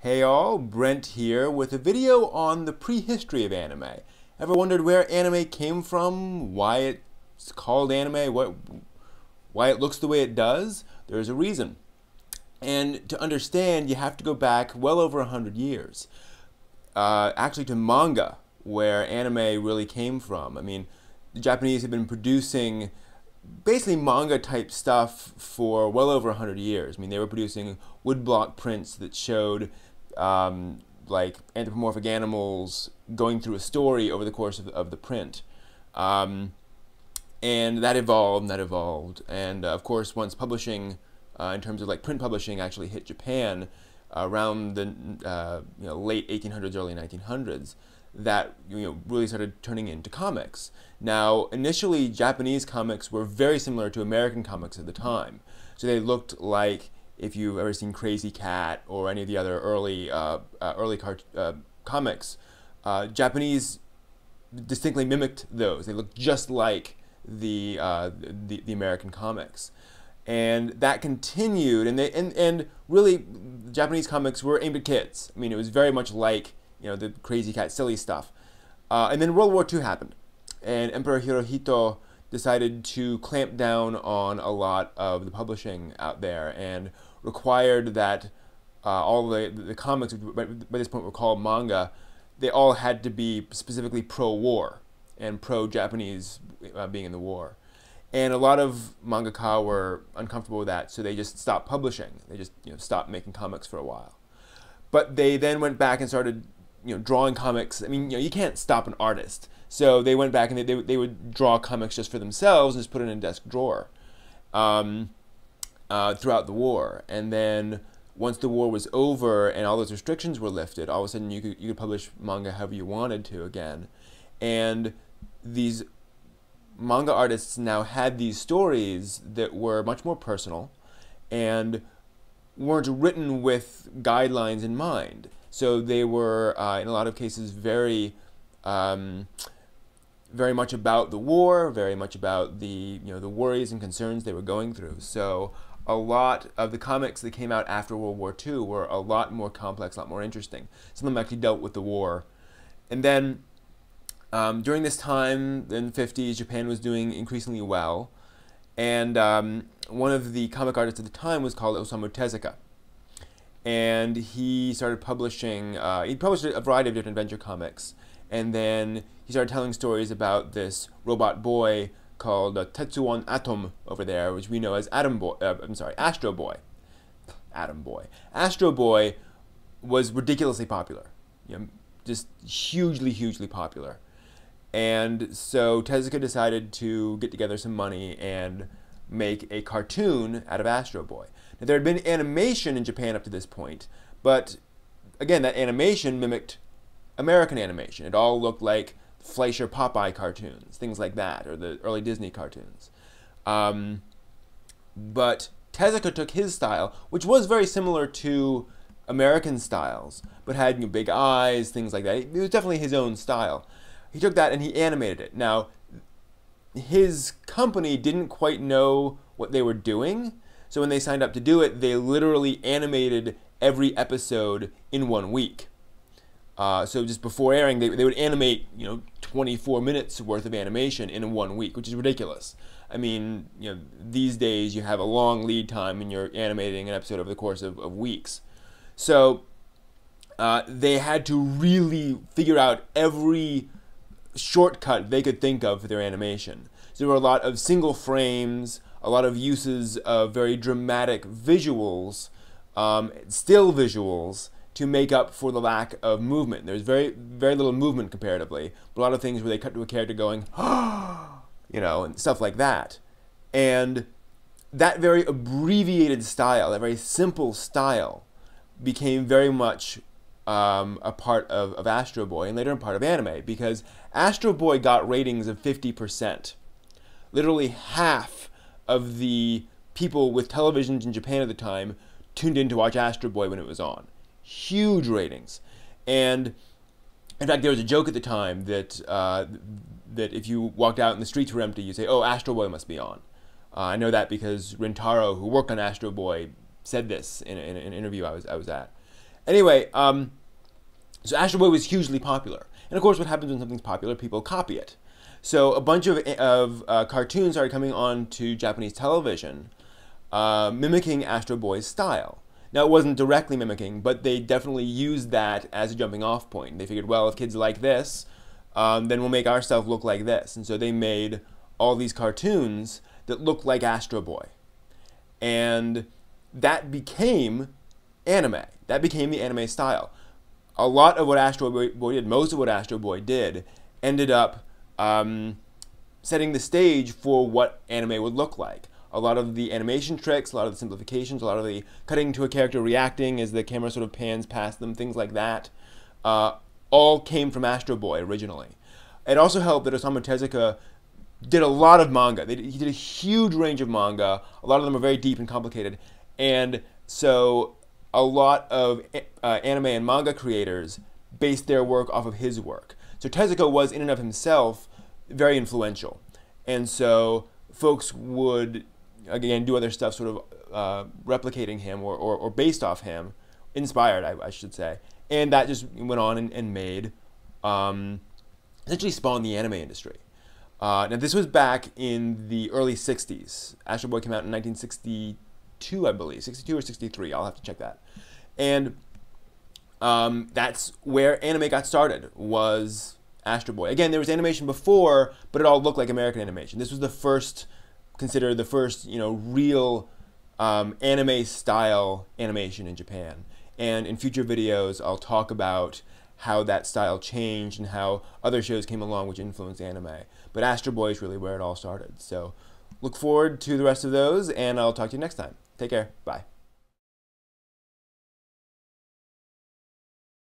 Hey all, Brent here with a video on the prehistory of anime. Ever wondered where anime came from? Why it's called anime? Why it looks the way it does? There's a reason. And to understand, you have to go back well over 100 years. Actually to manga, where anime really came from. I mean, the Japanese have been producing basically manga type stuff for well over 100 years. I mean, they were producing woodblock prints that showed like anthropomorphic animals going through a story over the course of the print. And that evolved, and of course once publishing, in terms of like print publishing, actually hit Japan around the late 1800s, early 1900s, that really started turning into comics. Now, initially, Japanese comics were very similar to American comics at the time. So they looked like, if you've ever seen Crazy Cat or any of the other early comics, Japanese distinctly mimicked those. They looked just like the American comics, and that continued. And really, Japanese comics were aimed at kids. I mean, it was very much like the Crazy Cat silly stuff. And then World War II happened, and Emperor Hirohito decided to clamp down on a lot of the publishing out there and required that all the comics, by this point were called manga, they all had to be specifically pro-war and pro-Japanese being in the war. And a lot of mangaka were uncomfortable with that, so they just stopped publishing. They just stopped making comics for a while. But they then went back and started drawing comics. I mean, you can't stop an artist. So they went back and they would draw comics just for themselves and just put it in a desk drawer throughout the war. And then once the war was over and all those restrictions were lifted, all of a sudden you could publish manga however you wanted to again. And these manga artists now had these stories that were much more personal and weren't written with guidelines in mind. So they were, in a lot of cases, very much about the war, very much about the the worries and concerns they were going through. So a lot of the comics that came out after World War II were a lot more complex, a lot more interesting. Some of them actually dealt with the war. And then during this time, in the 50s, Japan was doing increasingly well. And one of the comic artists at the time was called Osamu Tezuka. And he started publishing, he published a variety of different adventure comics. And then he started telling stories about this robot boy called Tetsuon Atom over there, which we know as Astro Boy. Atom Boy. Astro Boy was ridiculously popular, just hugely popular. And so Tezuka decided to get together some money and make a cartoon out of Astro Boy. Now, there had been animation in Japan up to this point, but again, that animation mimicked American animation. It all looked like Fleischer Popeye cartoons, things like that, or the early Disney cartoons. But Tezuka took his style, which was very similar to American styles, but had big eyes, things like that. It was definitely his own style. He took that and he animated it. Now, his company didn't quite know what they were doing, so when they signed up to do it, they literally animated every episode in 1 week. So just before airing, they would animate 24 minutes worth of animation in 1 week, which is ridiculous. I mean, these days you have a long lead time when you're animating an episode over the course of weeks. So they had to really figure out every shortcut they could think of for their animation. So there were a lot of single frames, a lot of uses of very dramatic visuals, still visuals, to make up for the lack of movement. There's very little movement comparatively, but a lot of things where they cut to a character going, and stuff like that. And that very abbreviated style, that very simple style, became very much a part of Astro Boy, and later a part of anime, because Astro Boy got ratings of 50%. Literally half of the people with televisions in Japan at the time tuned in to watch Astro Boy when it was on. Huge ratings. And in fact, there was a joke at the time that that if you walked out and the streets were empty, you'd say, "Oh, Astro Boy must be on." I know that because Rintaro, who worked on Astro Boy, said this in an interview I was at. Anyway, so Astro Boy was hugely popular. And of course, what happens when something's popular? People copy it. So a bunch of cartoons started coming on to Japanese television, mimicking Astro Boy's style. Now, it wasn't directly mimicking, but they definitely used that as a jumping off point. They figured, well, if kids like this, then we'll make our stuff look like this. And so they made all these cartoons that looked like Astro Boy. And that became anime. That became the anime style. A lot of what Astro Boy did, most of what Astro Boy did, ended up setting the stage for what anime would look like. A lot of the animation tricks, a lot of the simplifications, a lot of the cutting to a character reacting as the camera sort of pans past them, things like that, all came from Astro Boy originally. It also helped that Osamu Tezuka did a lot of manga. He did a huge range of manga. A lot of them are very deep and complicated. And so a lot of anime and manga creators based their work off of his work. So Tezuka was, in and of himself, very influential. And so folks would, again, do other stuff sort of replicating him or based off him, inspired, I should say. And that just went on and made, essentially spawned the anime industry. Now, this was back in the early 60s. Astro Boy came out in 1962, I believe. 62 or 63. I'll have to check that. And that's where anime got started, was Astro Boy. Again, there was animation before, but it all looked like American animation. This was the first, considered the first, real anime-style animation in Japan. And in future videos, I'll talk about how that style changed and how other shows came along which influenced anime. But Astro Boy is really where it all started. So look forward to the rest of those, and I'll talk to you next time. Take care. Bye.